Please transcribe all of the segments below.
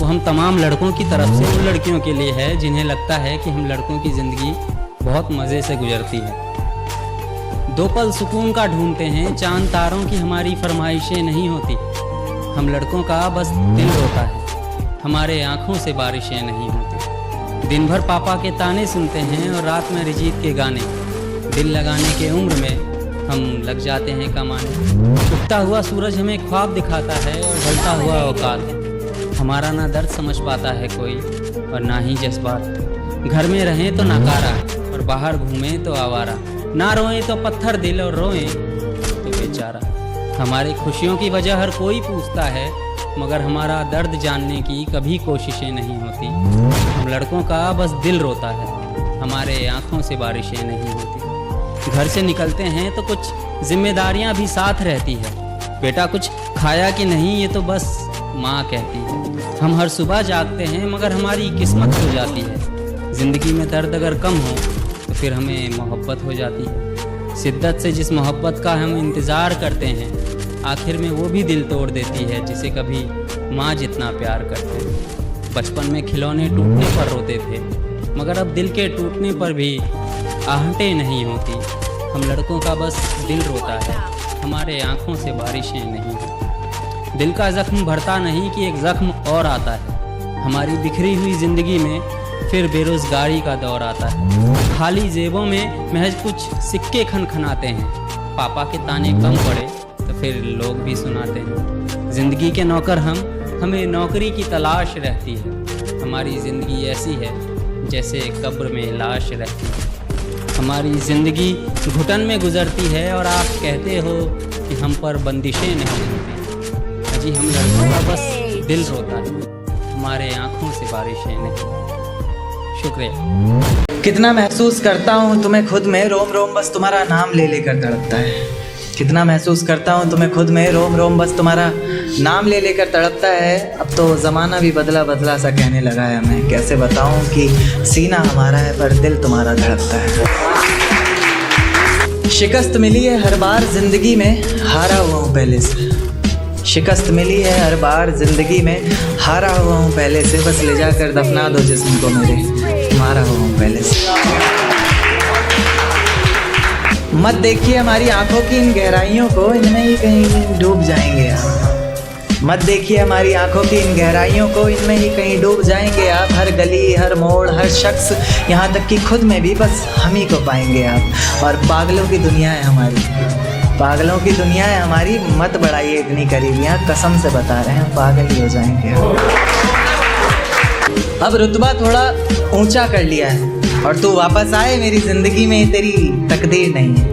वो हम तमाम लड़कों की तरफ से उन लड़कियों के लिए है जिन्हें लगता है कि हम लड़कों की ज़िंदगी बहुत मज़े से गुजरती है। दो पल सुकून का ढूंढते हैं, चांद तारों की हमारी फरमाइशें नहीं होती। हम लड़कों का बस दिल रोता है, हमारे आँखों से बारिशें नहीं होती। दिन भर पापा के ताने सुनते हैं और रात में अरिजीत के गाने। दिल लगाने के उम्र में हम लग जाते हैं कमाने। उगता हुआ सूरज हमें ख्वाब दिखाता है और ढलता हुआ औकात। हमारा ना दर्द समझ पाता है कोई और ना ही जज्बात। घर में रहें तो नकारा और बाहर घूमें तो आवारा। ना रोएं तो पत्थर दिल और रोएं तो बेचारा। हमारी खुशियों की वजह हर कोई पूछता है, मगर हमारा दर्द जानने की कभी कोशिशें नहीं होती। हम लड़कों का बस दिल रोता है, हमारे आँखों से बारिशें नहीं होती। घर से निकलते हैं तो कुछ जिम्मेदारियां भी साथ रहती है। बेटा कुछ खाया कि नहीं ये तो बस माँ कहती है। हम हर सुबह जागते हैं मगर हमारी किस्मत हो जाती है। ज़िंदगी में दर्द अगर कम हो तो फिर हमें मोहब्बत हो जाती है। शिद्दत से जिस मोहब्बत का हम इंतज़ार करते हैं, आखिर में वो भी दिल तोड़ देती है जिसे कभी माँ जितना प्यार करते हैं। बचपन में खिलौने टूटने पर रोते थे, मगर अब दिल के टूटने पर भी आहटें नहीं होती। हम लड़कों का बस दिल रोता है, हमारे आँखों से बारिशें नहीं होती। दिल का ज़ख्म भरता नहीं कि एक ज़ख्म और आता है। हमारी बिखरी हुई ज़िंदगी में फिर बेरोज़गारी का दौर आता है। खाली जेबों में महज कुछ सिक्के खनखनाते हैं। पापा के ताने कम पड़े तो फिर लोग भी सुनाते हैं। ज़िंदगी के नौकर हमें नौकरी की तलाश रहती है। हमारी ज़िंदगी ऐसी है जैसे कब्र में लाश रहती है। हमारी ज़िंदगी घुटन में गुजरती है और आप कहते हो कि हम पर बंदिशें नहीं होती। अजी हम लड़कों का बस दिल रोता है, हमारे आँखों से बारिशें नहीं। शुक्रिया। कितना महसूस करता हूँ तुम्हें खुद में, रोम रोम बस तुम्हारा नाम ले लेकर तड़पता है। कितना महसूस करता हूँ तुम्हें खुद में, रोम रोम बस तुम्हारा नाम ले लेकर तड़पता है। अब तो ज़माना भी बदला बदला सा कहने लगा है। मैं कैसे बताऊँ कि सीना हमारा है पर दिल तुम्हारा धड़कता है। शिकस्त मिली है हर बार ज़िंदगी में, हारा हुआ हूँ पहले से। शिकस्त मिली है हर बार ज़िंदगी में, हारा हुआ हूँ पहले से। बस ले जाकर दफना दो जिस्म को मेरे, मारा हुआ हूँ पहले से। मत देखिए हमारी आंखों की इन गहराइयों को, इनमें ही कहीं डूब जाएंगे आप। मत देखिए हमारी आंखों की इन गहराइयों को, इनमें ही कहीं डूब जाएंगे आप। हर गली, हर मोड़, हर शख्स, यहाँ तक कि खुद में भी बस हम ही को पाएंगे आप। और पागलों की दुनिया है हमारी, पागलों की दुनिया है हमारी। मत बढ़ाइए इतनी करीबियाँ, कसम से बता रहे हैं पागल ही हो जाएंगे आप। अब रुतबा थोड़ा ऊंचा कर लिया है और तू वापस आए मेरी ज़िंदगी में, तेरी तकदीर नहीं है।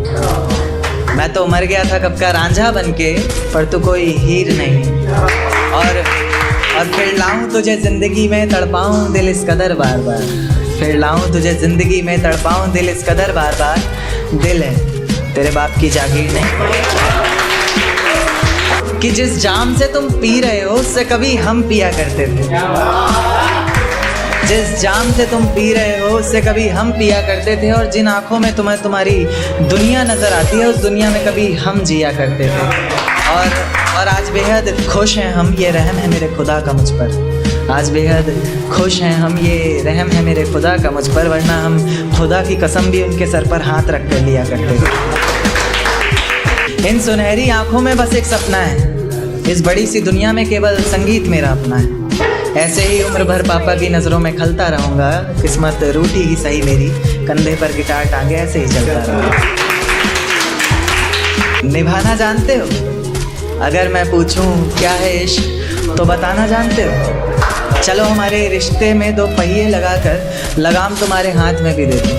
मैं तो मर गया था कब का रांझा बनके, पर तू कोई हीर नहीं। और फिर लाऊं तुझे ज़िंदगी में, तड़पाऊं दिल इस कदर बार बार। फिर लाऊं तुझे ज़िंदगी में, तड़पाऊं दिल इस कदर बार बार। दिल है तेरे बाप की जागीर नहीं कि जिस जाम से तुम पी रहे हो उससे कभी हम पिया करते थे। जिस जाम से तुम पी रहे हो उससे कभी हम पिया करते थे। और जिन आँखों में तुम्हें तुम्हारी दुनिया नज़र आती है, उस दुनिया में कभी हम जिया करते थे। और आज बेहद खुश हैं हम, ये रहम है मेरे खुदा का मुझ पर। आज बेहद खुश हैं हम, ये रहम है मेरे खुदा का मुझ पर। वरना हम खुदा की कसम भी उनके सर पर हाथ रख कर लिया करते थे। इन सुनहरी आँखों में बस एक सपना है, इस बड़ी सी दुनिया में केवल संगीत मेरा अपना है। ऐसे ही उम्र भर पापा की नज़रों में खलता रहूँगा। किस्मत रूठी ही सही मेरी, कंधे पर गिटार टांगे ऐसे ही चलता रहूँगा। निभाना जानते हो? अगर मैं पूछूं क्या है इश्क तो बताना जानते हो? चलो हमारे रिश्ते में दो पहिए लगाकर लगाम तुम्हारे हाथ में भी दे दूँ,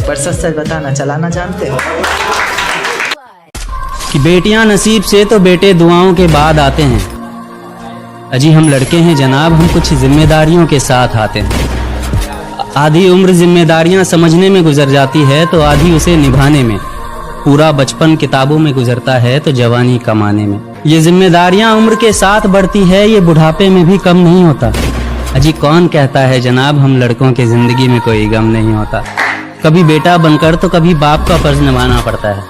पर सच सच बताना चलाना जानते हो? कि बेटियां नसीब से तो बेटे दुआओं के बाद आते हैं। अजी हम लड़के हैं जनाब, हम कुछ जिम्मेदारियों के साथ आते हैं। आधी उम्र जिम्मेदारियां समझने में गुजर जाती है तो आधी उसे निभाने में। पूरा बचपन किताबों में गुजरता है तो जवानी कमाने में। ये जिम्मेदारियां उम्र के साथ बढ़ती है, ये बुढ़ापे में भी कम नहीं होता। अजी कौन कहता है जनाब हम लड़कों के जिंदगी में कोई गम नहीं होता। कभी बेटा बनकर तो कभी बाप का फर्ज निभाना पड़ता है।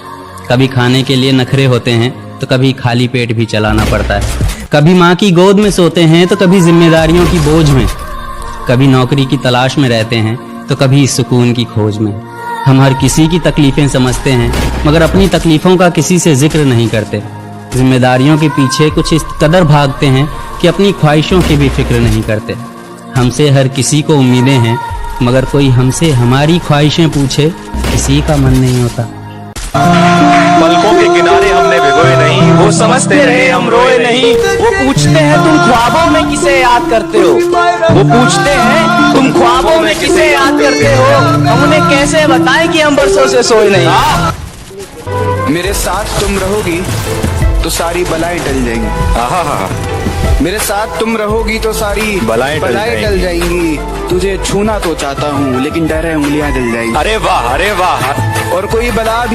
कभी खाने के लिए नखरे होते हैं तो कभी खाली पेट भी चलाना पड़ता है। कभी माँ की गोद में सोते हैं तो कभी जिम्मेदारियों की बोझ में, कभी नौकरी की तलाश में रहते हैं तो कभी सुकून की खोज में। हम हर किसी की तकलीफें समझते हैं मगर अपनी तकलीफों का किसी से जिक्र नहीं करते। जिम्मेदारियों के पीछे कुछ इस कदर भागते हैं कि अपनी ख्वाहिशों की भी फिक्र नहीं करते। हमसे हर किसी को उम्मीदें हैं मगर कोई हमसे हमारी ख्वाहिशें पूछे किसी का मन नहीं होता। पलकों के किनारे हमने भिगोए नहीं, वो समझते रहे हम रोए नहीं। वो पूछते हैं तुम ख्वाबों में किसे याद करते हो, वो पूछते हैं तुम ख्वाबों में किसे याद करते हो। हम उन्हें कैसे बताएं कि हम बरसों से सोए नहीं। मेरे साथ तुम रहोगी तो सारी बलाएं टल जाएंगी। मेरे साथ तुम रहोगी तो सारी बलाएं टल जाएंगी। तुझे छूना तो चाहता हूँ लेकिन डर है उंगलियां जल जाएंगी। अरे वाह, अरे वाह। और कोई बला भी